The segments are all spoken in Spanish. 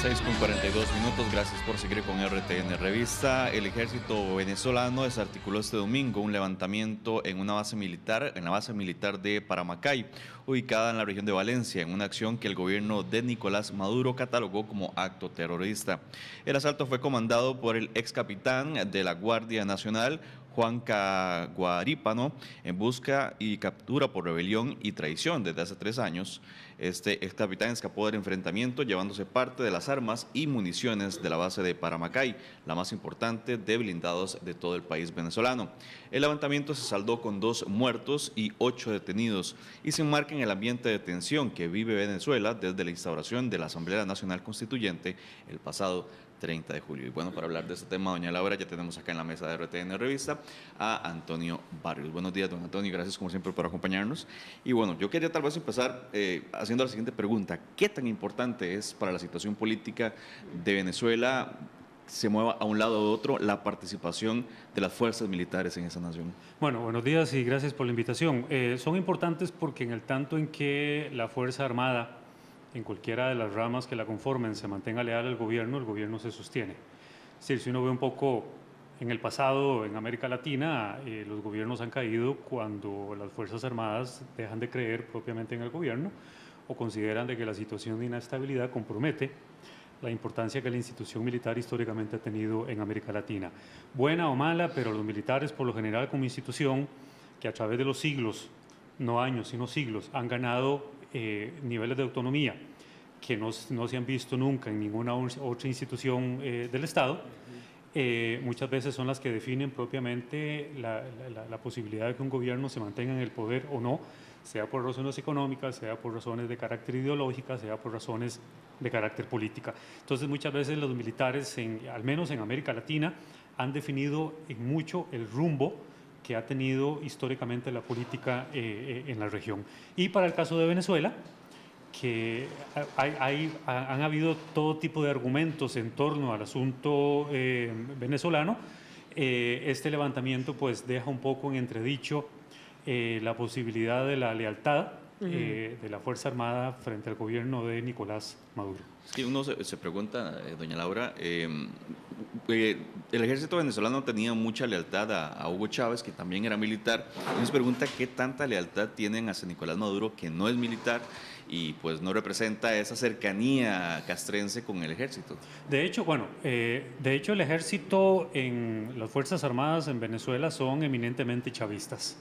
6:42, gracias por seguir con RTN Revista. El ejército venezolano desarticuló este domingo un levantamiento en una base militar, en la base militar de Paramacay, ubicada en la región de Valencia, en una acción que el gobierno de Nicolás Maduro catalogó como acto terrorista. El asalto fue comandado por el ex capitán de la Guardia Nacional, Juan Caguarípano, en busca y captura por rebelión y traición desde hace 3 años. Este ex capitán escapó del enfrentamiento llevándose parte de las armas y municiones de la base de Paramacay, la más importante de blindados de todo el país venezolano. El levantamiento se saldó con 2 muertos y 8 detenidos y se enmarca en el ambiente de tensión que vive Venezuela desde la instauración de la Asamblea Nacional Constituyente el pasado 30 de julio. Y bueno, para hablar de este tema, doña Laura, ya tenemos acá en la mesa de RTN Revista a Antonio Barrios. Buenos días, don Antonio, gracias como siempre por acompañarnos. Y bueno, yo quería tal vez empezar haciendo la siguiente pregunta. ¿Qué tan importante es para la situación política de Venezuela, se mueva a un lado o otro, la participación de las fuerzas militares en esa nación? Bueno, buenos días y gracias por la invitación. Son importantes porque en el tanto en que la Fuerza Armada, en cualquiera de las ramas que la conformen, se mantenga leal al gobierno, el gobierno se sostiene. Es decir, si uno ve un poco en el pasado, en América Latina, los gobiernos han caído cuando las Fuerzas Armadas dejan de creer propiamente en el gobierno o consideran de que la situación de inestabilidad compromete la importancia que la institución militar históricamente ha tenido en América Latina. Buena o mala, pero los militares por lo general como institución que a través de los siglos, no años, sino siglos, han ganado niveles de autonomía que no se han visto nunca en ninguna otra institución del Estado, muchas veces son las que definen propiamente la posibilidad de que un gobierno se mantenga en el poder o no, sea por razones económicas, sea por razones de carácter ideológica, sea por razones de carácter política. Entonces muchas veces los militares, al menos en América Latina, han definido en mucho el rumbo que ha tenido históricamente la política en la región. Y para el caso de Venezuela, que han habido todo tipo de argumentos en torno al asunto venezolano, este levantamiento pues deja un poco en entredicho la posibilidad de la lealtad de la Fuerza Armada frente al gobierno de Nicolás Maduro. Sí, uno se pregunta, doña Laura, el ejército venezolano tenía mucha lealtad a Hugo Chávez, que también era militar. Uno se pregunta qué tanta lealtad tienen hacia Nicolás Maduro, que no es militar y pues no representa esa cercanía castrense con el ejército. De hecho, el ejército en las Fuerzas Armadas en Venezuela son eminentemente chavistas.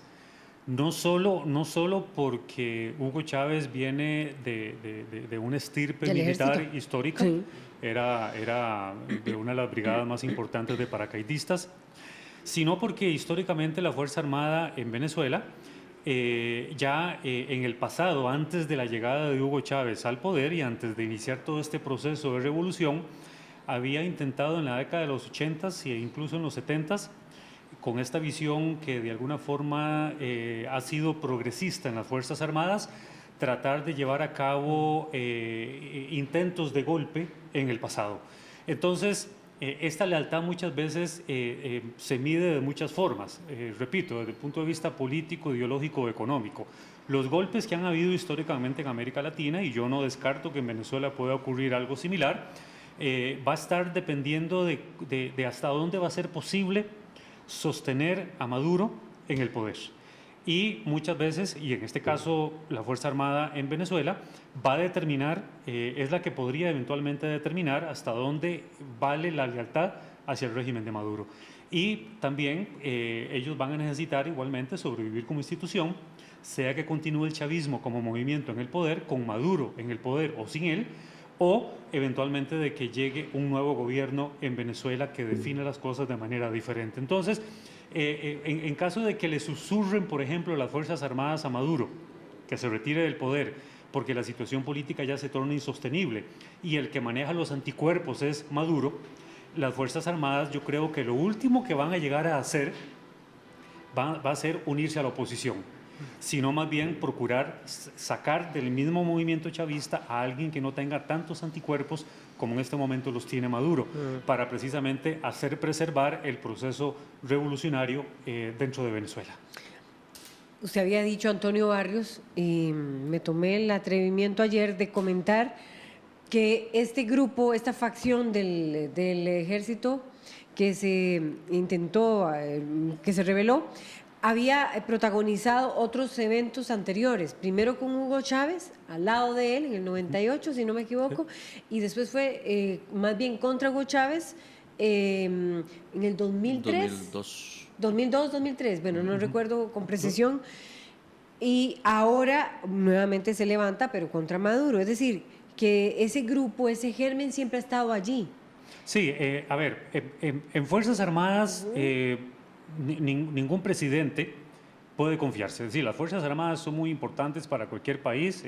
No solo porque Hugo Chávez viene de una estirpe militar histórica, sí. Era de una de las brigadas más importantes de paracaidistas, sino porque históricamente la Fuerza Armada en Venezuela, en el pasado, antes de la llegada de Hugo Chávez al poder y antes de iniciar todo este proceso de revolución, había intentado en la década de los 80s e incluso en los 70s, con esta visión que de alguna forma ha sido progresista en las Fuerzas Armadas, tratar de llevar a cabo intentos de golpe en el pasado. Entonces, esta lealtad muchas veces se mide de muchas formas, repito, desde el punto de vista político, ideológico, económico. Los golpes que han habido históricamente en América Latina, y yo no descarto que en Venezuela pueda ocurrir algo similar, va a estar dependiendo de hasta dónde va a ser posible sostener a Maduro en el poder. Y muchas veces, y en este caso la Fuerza Armada en Venezuela, va a determinar, es la que podría eventualmente determinar hasta dónde vale la lealtad hacia el régimen de Maduro. Y también ellos van a necesitar igualmente sobrevivir como institución, sea que continúe el chavismo como movimiento en el poder, con Maduro en el poder o sin él, o eventualmente de que llegue un nuevo gobierno en Venezuela que define las cosas de manera diferente. Entonces, en caso de que le susurren, por ejemplo, las Fuerzas Armadas a Maduro, que se retire del poder, porque la situación política ya se torna insostenible, y el que maneja los anticuerpos es Maduro, las Fuerzas Armadas, yo creo que lo último que van a llegar a hacer va a ser unirse a la oposición, sino más bien procurar sacar del mismo movimiento chavista a alguien que no tenga tantos anticuerpos como en este momento los tiene Maduro, para precisamente hacer preservar el proceso revolucionario dentro de Venezuela. Usted había dicho, Antonio Barrios, y me tomé el atrevimiento ayer de comentar que este grupo, esta facción del ejército que se intentó, que se rebeló, había protagonizado otros eventos anteriores, primero con Hugo Chávez, al lado de él, en el 98, si no me equivoco, y después fue más bien contra Hugo Chávez en el 2003. 2002, 2003, bueno, no recuerdo con precisión, y ahora nuevamente se levanta, pero contra Maduro, es decir, que ese grupo, ese germen siempre ha estado allí. Sí, a ver, en Fuerzas Armadas ningún presidente puede confiarse. Es decir, las Fuerzas Armadas son muy importantes para cualquier país,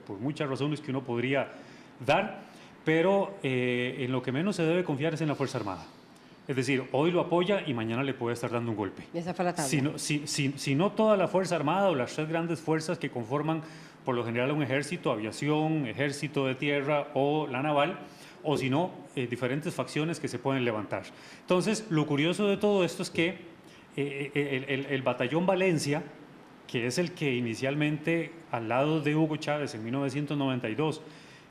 por muchas razones que uno podría dar, pero en lo que menos se debe confiar es en la Fuerza Armada. Es decir, hoy lo apoya y mañana le puede estar dando un golpe. Esa fue la tabla. Si no toda la Fuerza Armada o las tres grandes fuerzas que conforman por lo general un ejército, aviación, ejército de tierra o la naval, o si no, diferentes facciones que se pueden levantar. Entonces, lo curioso de todo esto es que el batallón Valencia, que es el que inicialmente al lado de Hugo Chávez en 1992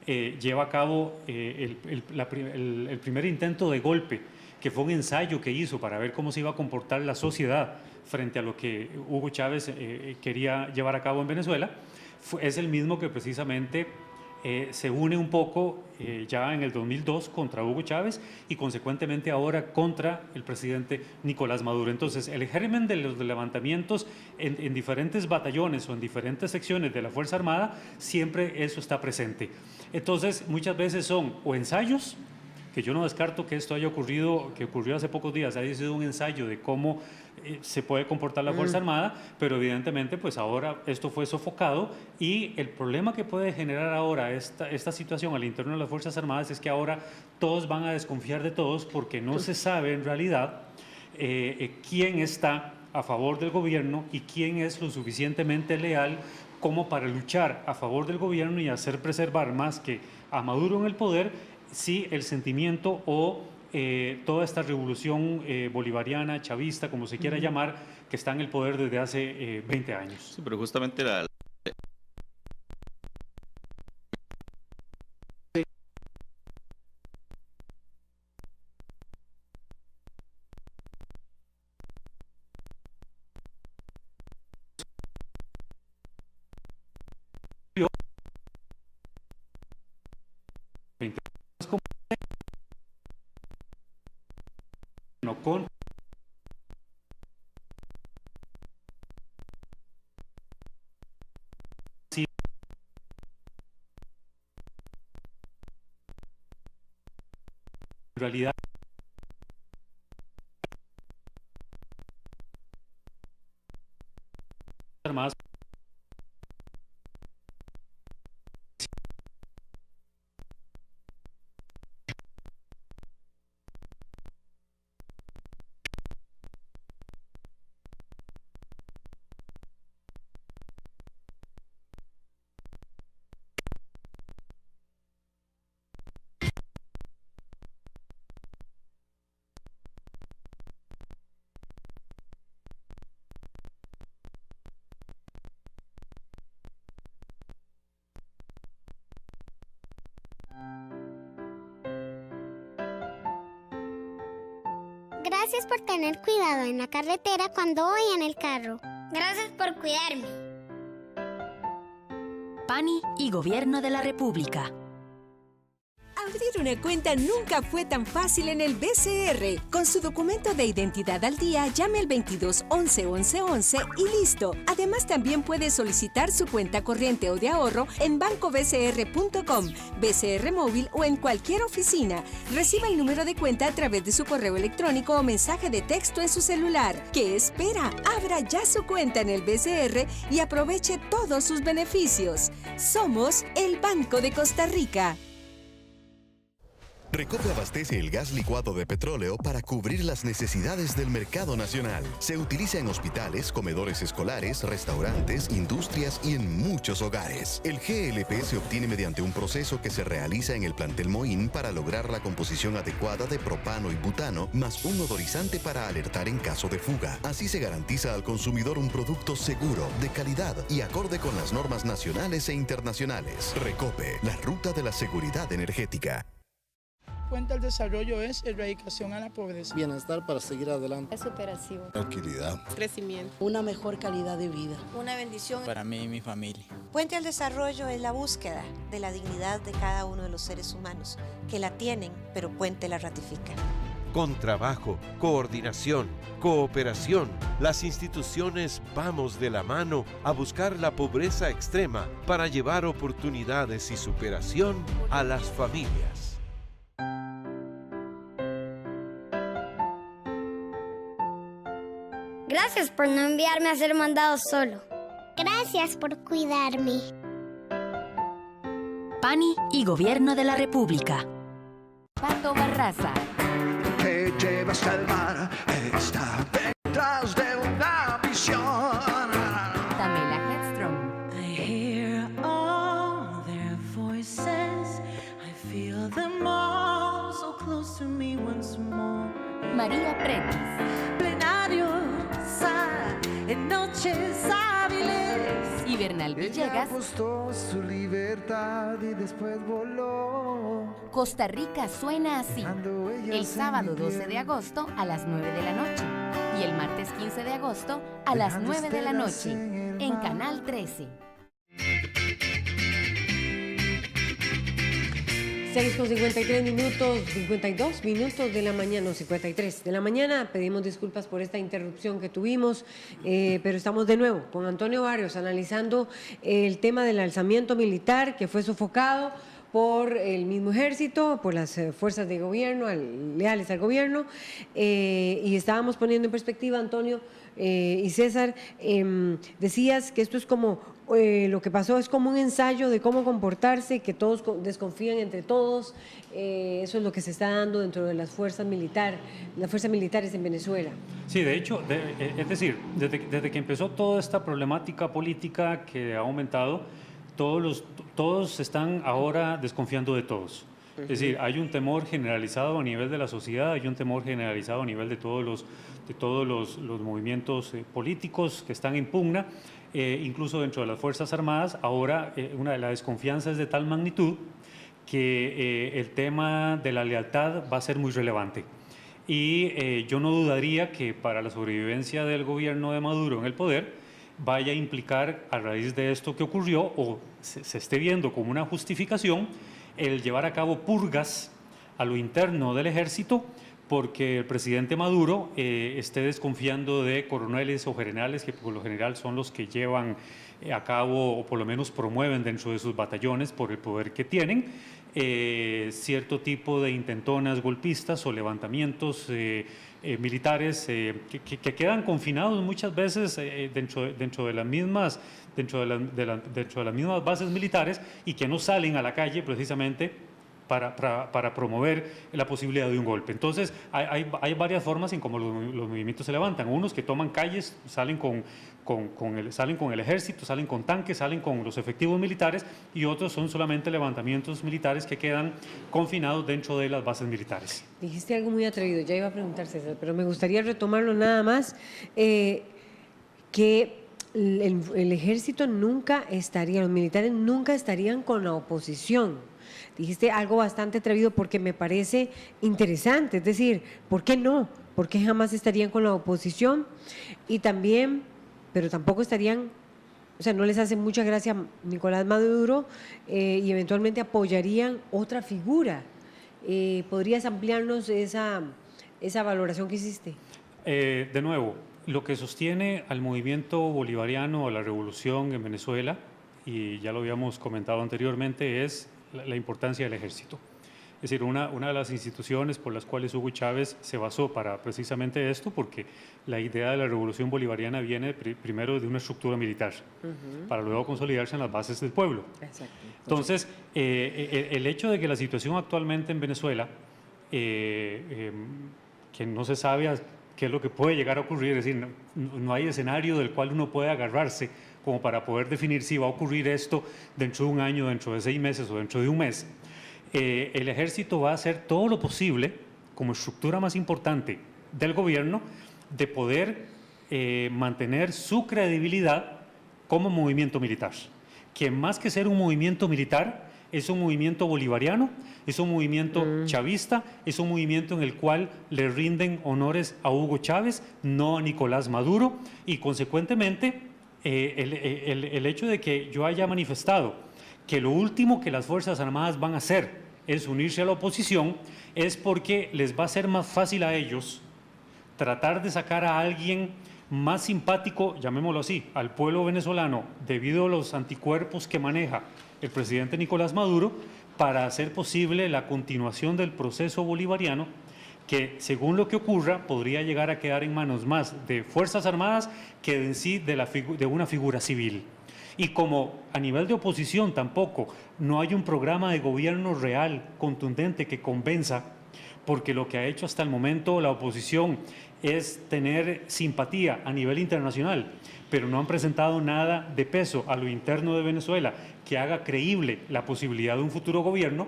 lleva a cabo el primer intento de golpe, que fue un ensayo que hizo para ver cómo se iba a comportar la sociedad frente a lo que Hugo Chávez quería llevar a cabo en Venezuela, es el mismo que precisamente se une un poco ya en el 2002 contra Hugo Chávez y consecuentemente ahora contra el presidente Nicolás Maduro. Entonces, el germen de los levantamientos en diferentes batallones o en diferentes secciones de la Fuerza Armada, siempre eso está presente. Entonces, muchas veces son o ensayos, que yo no descarto que esto haya ocurrido, que ocurrió hace pocos días, haya sido un ensayo de cómo se puede comportar la Fuerza Armada, pero evidentemente pues ahora esto fue sofocado y el problema que puede generar ahora esta situación al interno de las Fuerzas Armadas es que ahora todos van a desconfiar de todos porque no se sabe en realidad quién está a favor del gobierno y quién es lo suficientemente leal como para luchar a favor del gobierno y hacer preservar más que a Maduro en el poder, si el sentimiento o toda esta revolución bolivariana, chavista, como se quiera llamar, que está en el poder desde hace 20 años. Sí, pero justamente la con en realidad armadas Gracias por tener cuidado en la carretera cuando voy en el carro. Gracias por cuidarme. PANI y Gobierno de la República. Abrir una cuenta nunca fue tan fácil en el BCR. Con su documento de identidad al día, llame al 22 11 11 11 y listo. Además, también puede solicitar su cuenta corriente o de ahorro en bancobcr.com, BCR Móvil o en cualquier oficina. Reciba el número de cuenta a través de su correo electrónico o mensaje de texto en su celular. ¿Qué espera? Abra ya su cuenta en el BCR y aproveche todos sus beneficios. Somos el Banco de Costa Rica. Recope abastece el gas licuado de petróleo para cubrir las necesidades del mercado nacional. Se utiliza en hospitales, comedores escolares, restaurantes, industrias y en muchos hogares. El GLP se obtiene mediante un proceso que se realiza en el plantel Moín para lograr la composición adecuada de propano y butano, más un odorizante para alertar en caso de fuga. Así se garantiza al consumidor un producto seguro, de calidad y acorde con las normas nacionales e internacionales. Recope, la ruta de la seguridad energética. Cuenta el desarrollo es erradicación a la pobreza. Bienestar para seguir adelante. Superación. Tranquilidad. Crecimiento. Una mejor calidad de vida. Una bendición para mí y mi familia. Puente al Desarrollo es la búsqueda de la dignidad de cada uno de los seres humanos, que la tienen, pero Puente la ratifica. Con trabajo, coordinación, cooperación, las instituciones vamos de la mano a buscar la pobreza extrema para llevar oportunidades y superación a las familias. Gracias por no enviarme a ser mandado solo. Gracias por cuidarme. PANI y Gobierno de la República. Pato Barraza. Te llevas al mar, está detrás de una visión. Tamela Hedstrom. I hear all their voices. I feel them all so close to me once more. María Pretis. Plenario, en noches hábiles. Y Bernal Villegas. Ella apostó su libertad y después voló. Costa Rica suena así. El sábado 12 de agosto a las 9 de la noche. Y el martes 15 de agosto a las 9 de la noche. En Canal 13. 6:53 minutos, 52 minutos de la mañana, no, 53 de la mañana. Pedimos disculpas por esta interrupción que tuvimos, pero estamos de nuevo con Antonio Barrios analizando el tema del alzamiento militar que fue sofocado por el mismo ejército, por las fuerzas de gobierno, leales al gobierno, y estábamos poniendo en perspectiva, Antonio y César, decías que esto es como, lo que pasó es como un ensayo de cómo comportarse, que todos desconfían entre todos, eso es lo que se está dando dentro de las fuerzas militares en Venezuela. Sí, de hecho, es decir, desde que empezó toda esta problemática política que ha aumentado, todos están ahora desconfiando de todos. Es decir, hay un temor generalizado a nivel de la sociedad, hay un temor generalizado a nivel de todos los movimientos políticos que están en pugna, incluso dentro de las Fuerzas Armadas. Ahora la desconfianza es de tal magnitud que el tema de la lealtad va a ser muy relevante. Y yo no dudaría que para la sobrevivencia del gobierno de Maduro en el poder vaya a implicar, a raíz de esto que ocurrió, o se esté viendo como una justificación, el llevar a cabo purgas a lo interno del ejército, porque el presidente Maduro esté desconfiando de coroneles o generales, que por lo general son los que llevan a cabo, o por lo menos promueven dentro de sus batallones, por el poder que tienen, cierto tipo de intentonas golpistas o levantamientos militares que quedan confinados muchas veces dentro de las mismas bases militares, y que no salen a la calle precisamente para promover la posibilidad de un golpe. Entonces, hay varias formas en cómo los movimientos se levantan. Unos que toman calles, salen con el ejército, salen con tanques, salen con los efectivos militares, y otros son solamente levantamientos militares que quedan confinados dentro de las bases militares. Dijiste algo muy atrevido, ya iba a preguntar, César, pero me gustaría retomarlo nada más, que el ejército nunca estaría, los militares nunca estarían con la oposición. Dijiste algo bastante atrevido porque me parece interesante, es decir, ¿por qué no? ¿Por qué jamás estarían con la oposición? Y también, pero tampoco estarían, o sea, no les hace mucha gracia Nicolás Maduro, y eventualmente apoyarían otra figura. ¿Podrías ampliarnos esa valoración que hiciste? De nuevo, lo que sostiene al movimiento bolivariano, a la revolución en Venezuela, y ya lo habíamos comentado anteriormente, es la importancia del ejército. Es decir, una de las instituciones por las cuales Hugo Chávez se basó para precisamente esto, porque la idea de la revolución bolivariana viene primero de una estructura militar, para luego consolidarse en las bases del pueblo. Exacto. Entonces, el hecho de que la situación actualmente en Venezuela, que no se sabe qué es lo que puede llegar a ocurrir, es decir, no hay escenario del cual uno puede agarrarse como para poder definir si va a ocurrir esto dentro de un año, dentro de 6 meses o dentro de un mes. El ejército va a hacer todo lo posible, como estructura más importante del gobierno, de poder mantener su credibilidad como movimiento militar. Que más que ser un movimiento militar, es un movimiento bolivariano, es un movimiento chavista, es un movimiento en el cual le rinden honores a Hugo Chávez, no a Nicolás Maduro, y consecuentemente el hecho de que yo haya manifestado que lo último que las Fuerzas Armadas van a hacer es unirse a la oposición, es porque les va a ser más fácil a ellos tratar de sacar a alguien más simpático, llamémoslo así, al pueblo venezolano, debido a los anticuerpos que maneja el presidente Nicolás Maduro, para hacer posible la continuación del proceso bolivariano, que según lo que ocurra podría llegar a quedar en manos más de Fuerzas Armadas que en sí de una figura civil. Y como a nivel de oposición tampoco no hay un programa de gobierno real, contundente, que convenza, porque lo que ha hecho hasta el momento la oposición es tener simpatía a nivel internacional, pero no han presentado nada de peso a lo interno de Venezuela que haga creíble la posibilidad de un futuro gobierno,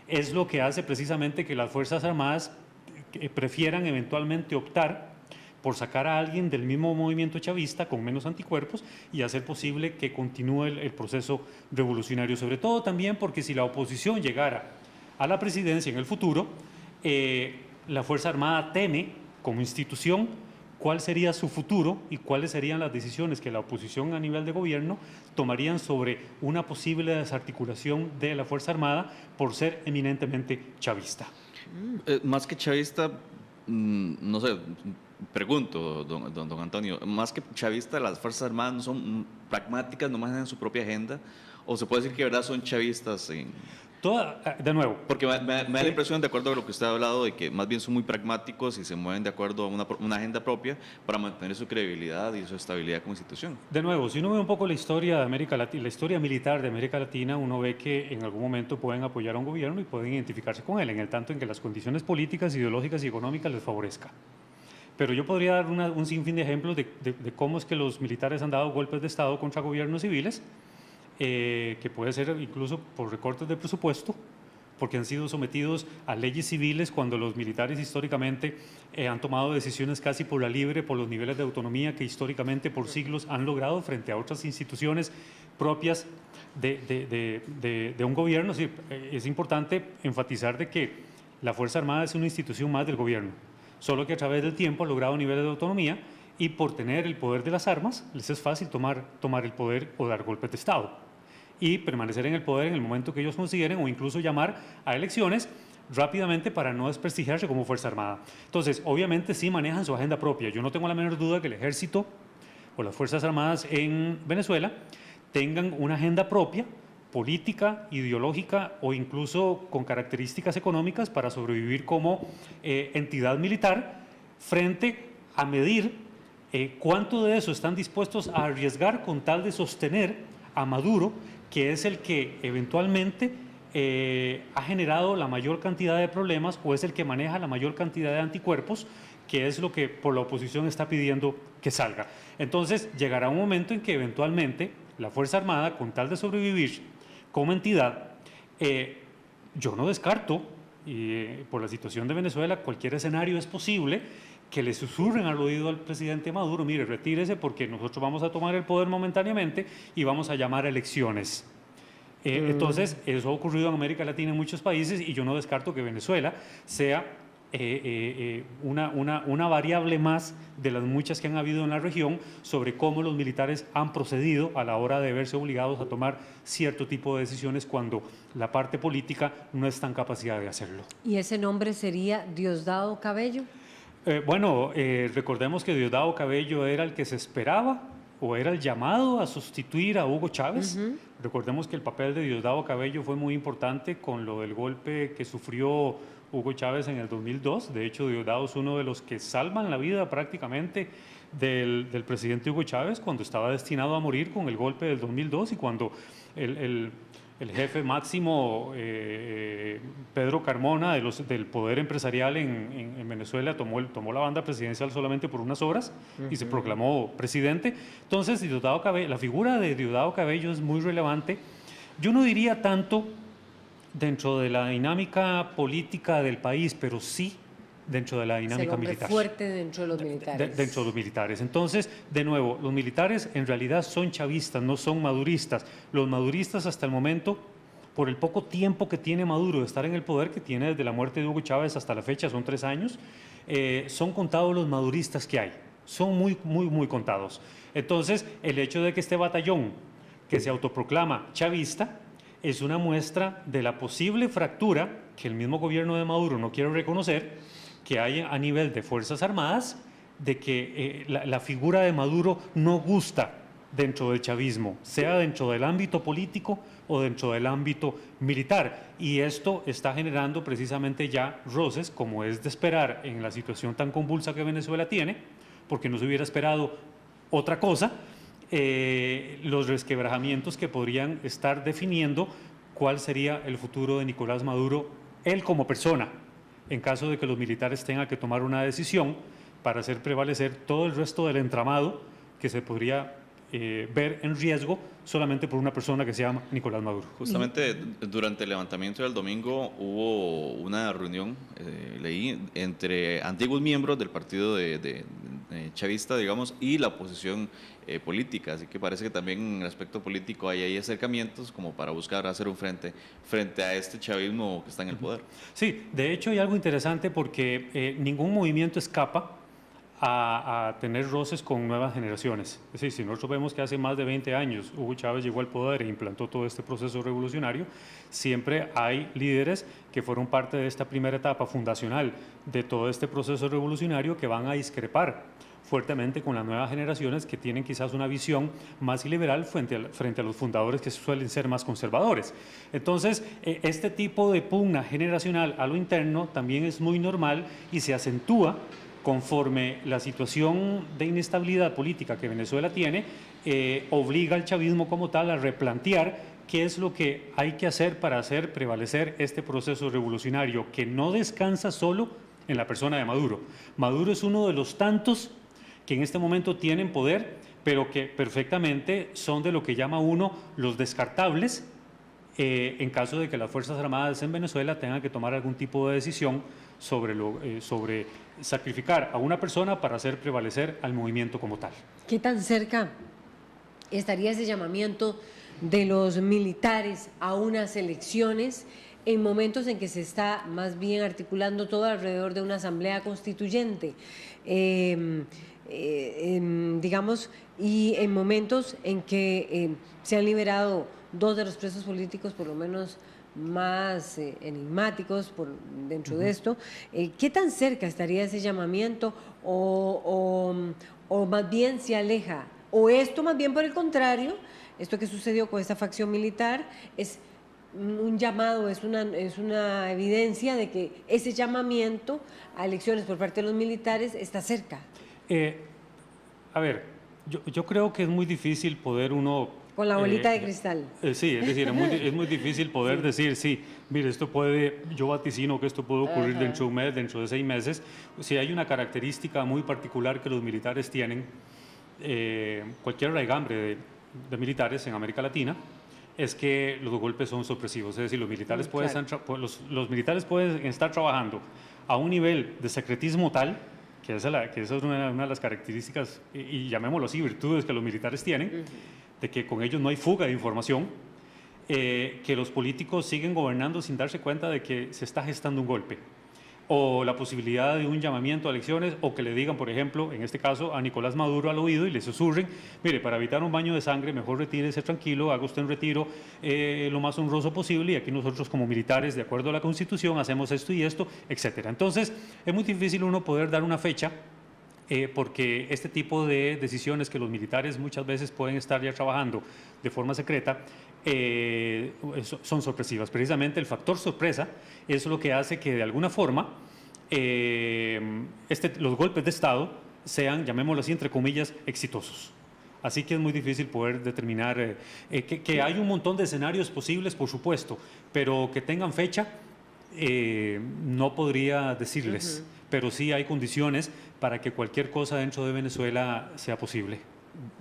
es lo que hace precisamente que las Fuerzas Armadas prefieran eventualmente optar por sacar a alguien del mismo movimiento chavista con menos anticuerpos y hacer posible que continúe el proceso revolucionario. Sobre todo también porque si la oposición llegara a la presidencia en el futuro, la Fuerza Armada teme como institución cuál sería su futuro y cuáles serían las decisiones que la oposición a nivel de gobierno tomarían sobre una posible desarticulación de la Fuerza Armada por ser eminentemente chavista. Más que chavista, no sé, pregunto, don Antonio, más que chavista, las Fuerzas Armadas no son pragmáticas, no manejan su propia agenda, o se puede decir que de verdad son chavistas de nuevo. Porque me da la impresión, de acuerdo a lo que usted ha hablado, de que más bien son muy pragmáticos y se mueven de acuerdo a una agenda propia para mantener su credibilidad y su estabilidad como institución. De nuevo, si uno ve un poco la historia de América Latina, la historia militar de América Latina, uno ve que en algún momento pueden apoyar a un gobierno y pueden identificarse con él, en el tanto en que las condiciones políticas, ideológicas y económicas les favorezcan. Pero yo podría dar un sinfín de ejemplos de cómo es que los militares han dado golpes de Estado contra gobiernos civiles, que puede ser incluso por recortes de presupuesto, porque han sido sometidos a leyes civiles cuando los militares históricamente han tomado decisiones casi por la libre, por los niveles de autonomía que históricamente por siglos han logrado frente a otras instituciones propias de un gobierno. Es importante enfatizar de que la Fuerza Armada es una institución más del gobierno, solo que a través del tiempo ha logrado niveles de autonomía y por tener el poder de las armas les es fácil tomar el poder o dar golpes de Estado y permanecer en el poder en el momento que ellos consideren o incluso llamar a elecciones rápidamente para no desprestigiarse como Fuerza Armada. Entonces, obviamente sí manejan su agenda propia. Yo no tengo la menor duda que el Ejército o las Fuerzas Armadas en Venezuela tengan una agenda propia, política, ideológica o incluso con características económicas para sobrevivir como entidad militar frente a medir cuánto de eso están dispuestos a arriesgar con tal de sostener a Maduro, que es el que eventualmente ha generado la mayor cantidad de problemas o es el que maneja la mayor cantidad de anticuerpos, que es lo que por la oposición está pidiendo que salga. Entonces llegará un momento en que eventualmente la Fuerza Armada, con tal de sobrevivir como entidad, yo no descarto, por la situación de Venezuela, cualquier escenario es posible, que le susurren al oído al presidente Maduro: mire, retírese porque nosotros vamos a tomar el poder momentáneamente y vamos a llamar a elecciones. Entonces, eso ha ocurrido en América Latina en muchos países y yo no descarto que Venezuela sea una variable más de las muchas que han habido en la región sobre cómo los militares han procedido a la hora de verse obligados a tomar cierto tipo de decisiones cuando la parte política no está en capacidad de hacerlo. ¿Y ese nombre sería Diosdado Cabello? Recordemos que Diosdado Cabello era el que se esperaba o era el llamado a sustituir a Hugo Chávez. Recordemos que el papel de Diosdado Cabello fue muy importante con lo del golpe que sufrió Hugo Chávez en el 2002. De hecho, Diosdado es uno de los que salvan la vida prácticamente del presidente Hugo Chávez cuando estaba destinado a morir con el golpe del 2002 y cuando el jefe máximo, Pedro Carmona, del poder empresarial en Venezuela, tomó la banda presidencial solamente por unas horas y se proclamó presidente. Entonces, la figura de Diosdado Cabello es muy relevante. Yo no diría tanto dentro de la dinámica política del país, pero sí dentro de la dinámica militar. Fuerte dentro de los militares. Dentro de los militares. Entonces, de nuevo, los militares en realidad son chavistas, no son maduristas. Los maduristas hasta el momento, por el poco tiempo que tiene Maduro de estar en el poder, que tiene desde la muerte de Hugo Chávez hasta la fecha, son 3 años, son contados los maduristas que hay. Son muy contados. Entonces, el hecho de que este batallón, que se autoproclama chavista, es una muestra de la posible fractura que el mismo gobierno de Maduro no quiere reconocer, que hay a nivel de Fuerzas Armadas, de que la figura de Maduro no gusta dentro del chavismo, sea dentro del ámbito político o dentro del ámbito militar. Y esto está generando precisamente ya roces, como es de esperar en la situación tan convulsa que Venezuela tiene, porque no se hubiera esperado otra cosa, los resquebrajamientos que podrían estar definiendo cuál sería el futuro de Nicolás Maduro, él como persona, en caso de que los militares tengan que tomar una decisión para hacer prevalecer todo el resto del entramado que se podría ver en riesgo solamente por una persona que se llama Nicolás Maduro. Justamente durante el levantamiento del domingo hubo una reunión, leí, entre antiguos miembros del partido de chavista, digamos, y la oposición política, así que parece que también en el aspecto político hay acercamientos como para buscar hacer un frente a este chavismo que está en el poder. Sí, de hecho hay algo interesante porque ningún movimiento escapa a tener roces con nuevas generaciones. Es decir, si nosotros vemos que hace más de 20 años Hugo Chávez llegó al poder e implantó todo este proceso revolucionario, siempre hay líderes que fueron parte de esta primera etapa fundacional de todo este proceso revolucionario que van a discrepar fuertemente con las nuevas generaciones que tienen quizás una visión más liberal frente a los fundadores que suelen ser más conservadores. Entonces, este tipo de pugna generacional a lo interno también es muy normal y se acentúa conforme la situación de inestabilidad política que Venezuela tiene obliga al chavismo como tal a replantear qué es lo que hay que hacer para hacer prevalecer este proceso revolucionario que no descansa solo en la persona de Maduro. Maduro es uno de los tantos que en este momento tienen poder, pero que perfectamente son de lo que llama uno los descartables en caso de que las Fuerzas Armadas en Venezuela tengan que tomar algún tipo de decisión sobre sacrificar a una persona para hacer prevalecer al movimiento como tal. ¿Qué tan cerca estaría ese llamamiento de los militares a unas elecciones en momentos en que se está más bien articulando todo alrededor de una asamblea constituyente? Digamos, y en momentos en que se han liberado 2 de los presos políticos, por lo menos más enigmáticos dentro de esto, ¿qué tan cerca estaría ese llamamiento o más bien se aleja? ¿O esto más bien por el contrario, esto que sucedió con esta facción militar es un llamado, es una evidencia de que ese llamamiento a elecciones por parte de los militares está cerca? A ver, yo creo que es muy difícil poder uno... Con la bolita de cristal. Sí, es decir, es muy difícil poder decir, sí, mire, yo vaticino que esto puede ocurrir dentro de un mes, dentro de 6 meses. Si hay una característica muy particular que los militares tienen, cualquier raigambre de militares en América Latina, es que los golpes son sorpresivos. Es decir, los militares pueden estar trabajando a un nivel de secretismo tal, que esa es una de las características, y llamémoslo así, virtudes que los militares tienen, de que con ellos no hay fuga de información, que los políticos siguen gobernando sin darse cuenta de que se está gestando un golpe, o la posibilidad de un llamamiento a elecciones, o que le digan, por ejemplo, en este caso, a Nicolás Maduro al oído y le susurren, mire, para evitar un baño de sangre, mejor retírese tranquilo, haga usted un retiro lo más honroso posible, y aquí nosotros como militares, de acuerdo a la Constitución, hacemos esto y esto, etcétera. Entonces, es muy difícil uno poder dar una fecha porque este tipo de decisiones que los militares muchas veces pueden estar ya trabajando de forma secreta, son sorpresivas. Precisamente el factor sorpresa es lo que hace que de alguna forma los golpes de Estado sean, llamémoslo así, entre comillas, exitosos. Así que es muy difícil poder determinar que hay un montón de escenarios posibles, por supuesto, pero que tengan fecha, no podría decirles, pero sí hay condiciones para que cualquier cosa dentro de Venezuela sea posible.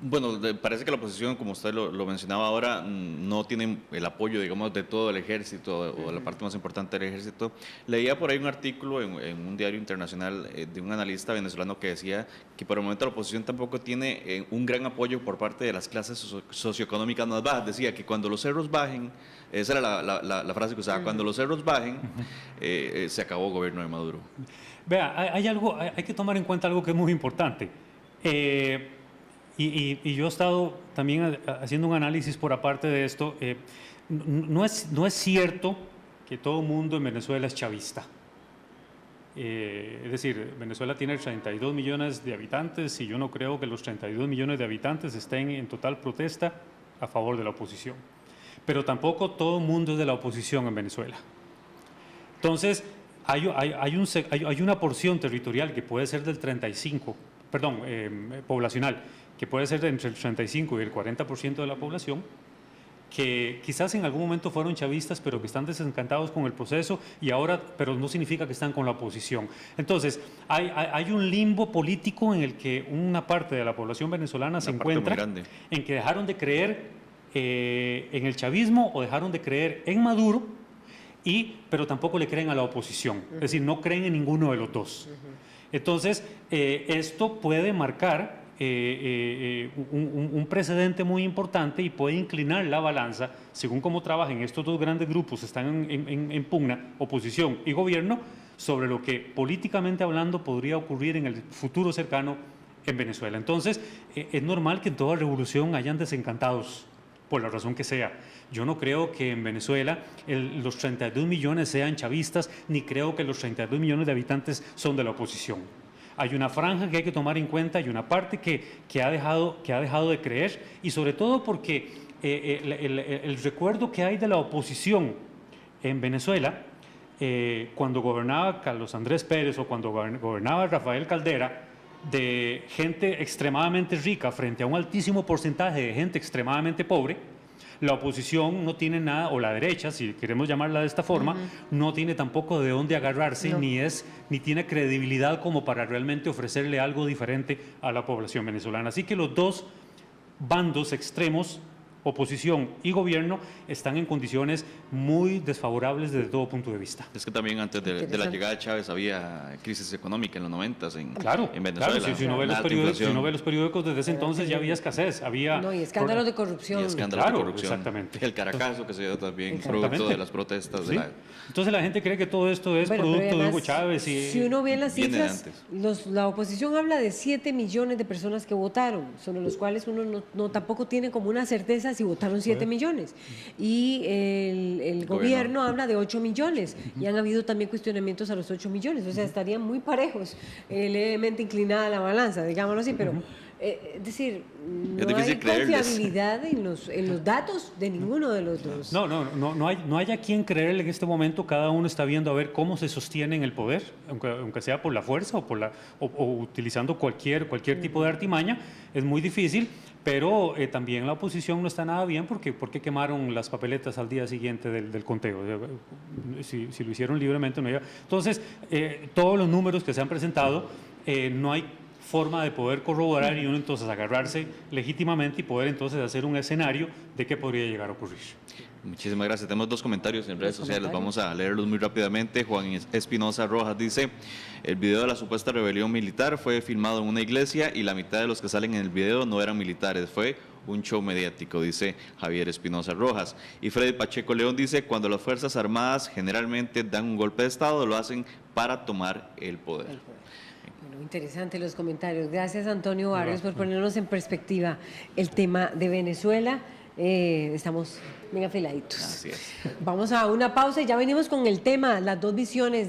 Bueno, parece que la oposición, como usted lo mencionaba ahora, no tiene el apoyo, digamos, de todo el ejército o de la parte más importante del ejército. Leía por ahí un artículo en un diario internacional de un analista venezolano que decía que por el momento la oposición tampoco tiene un gran apoyo por parte de las clases socioeconómicas más bajas. Decía que cuando los cerros bajen, esa era la frase que usaba, cuando los cerros bajen, se acabó el gobierno de Maduro. Vea, hay que tomar en cuenta algo que es muy importante. Y yo he estado también haciendo un análisis por aparte de esto. No es cierto que todo el mundo en Venezuela es chavista. Es decir, Venezuela tiene 32 millones de habitantes y yo no creo que los 32 millones de habitantes estén en total protesta a favor de la oposición. Pero tampoco todo el mundo es de la oposición en Venezuela. Entonces, hay una porción territorial que puede ser del 35, poblacional, que puede ser entre el 35 y el 40% de la población, que quizás en algún momento fueron chavistas, pero que están desencantados con el proceso y ahora, pero no significa que están con la oposición. Entonces, hay un limbo político en el que una parte de la población venezolana se encuentra, en que dejaron de creer en el chavismo o dejaron de creer en Maduro, pero tampoco le creen a la oposición, es decir, no creen en ninguno de los dos. Entonces, esto puede marcar un precedente muy importante y puede inclinar la balanza, según cómo trabajen estos dos grandes grupos, están en pugna, oposición y gobierno, sobre lo que políticamente hablando podría ocurrir en el futuro cercano en Venezuela. Entonces, es normal que en toda revolución hayan desencantados, por la razón que sea. Yo no creo que en Venezuela los 32 millones sean chavistas, ni creo que los 32 millones de habitantes son de la oposición. Hay una franja que hay que tomar en cuenta y una parte que ha dejado de creer, y sobre todo porque el recuerdo que hay de la oposición en Venezuela, cuando gobernaba Carlos Andrés Pérez o cuando gobernaba Rafael Caldera, de gente extremadamente rica frente a un altísimo porcentaje de gente extremadamente pobre, la oposición no tiene nada, o la derecha, si queremos llamarla de esta forma, no tiene tampoco de dónde agarrarse, ni tiene credibilidad como para realmente ofrecerle algo diferente a la población venezolana. Así que los dos bandos extremos, oposición y gobierno, están en condiciones muy desfavorables desde todo punto de vista. Es que también antes de la llegada de Chávez había crisis económica en los 90s en Venezuela. Claro, si uno ve los periódicos desde ese entonces ya había escasez, había... No, y escándalos de corrupción. Y escándalos de corrupción. Exactamente. El Caracazo que se dio también producto de las protestas. ¿Sí? Entonces la gente cree que todo esto es producto de Hugo Chávez. Y si uno ve las cifras, la oposición habla de 7 millones de personas que votaron, sobre los cuales uno no tampoco tiene como una certeza si votaron 7 millones. Y el gobierno habla de 8 millones. Y han habido también cuestionamientos a los 8 millones. O sea, estarían muy parejos, levemente inclinada la balanza, digámoslo así, pero... es decir, no hay confiabilidad en los datos de ninguno de los dos. No hay a quien creerle en este momento. Cada uno está viendo a ver cómo se sostiene en el poder, aunque sea por la fuerza o utilizando cualquier tipo de artimaña. Es muy difícil, pero también la oposición no está nada bien porque quemaron las papeletas al día siguiente del conteo. Si lo hicieron libremente, no iba. Entonces, todos los números que se han presentado, no hay forma de poder corroborar y uno entonces agarrarse legítimamente y poder entonces hacer un escenario de qué podría llegar a ocurrir. Muchísimas gracias. Tenemos dos comentarios en redes sociales, vamos a leerlos muy rápidamente. Juan Espinosa Rojas dice: el video de la supuesta rebelión militar fue filmado en una iglesia y la mitad de los que salen en el video no eran militares, fue un show mediático, dice Javier Espinosa Rojas. Y Freddy Pacheco León dice: cuando las Fuerzas Armadas generalmente dan un golpe de Estado, lo hacen para tomar el poder. Bueno, interesante los comentarios. Gracias, Antonio Barrios, por ponernos en perspectiva el tema de Venezuela. Estamos bien afiladitos. Así es. Vamos a una pausa y ya venimos con el tema, las dos visiones.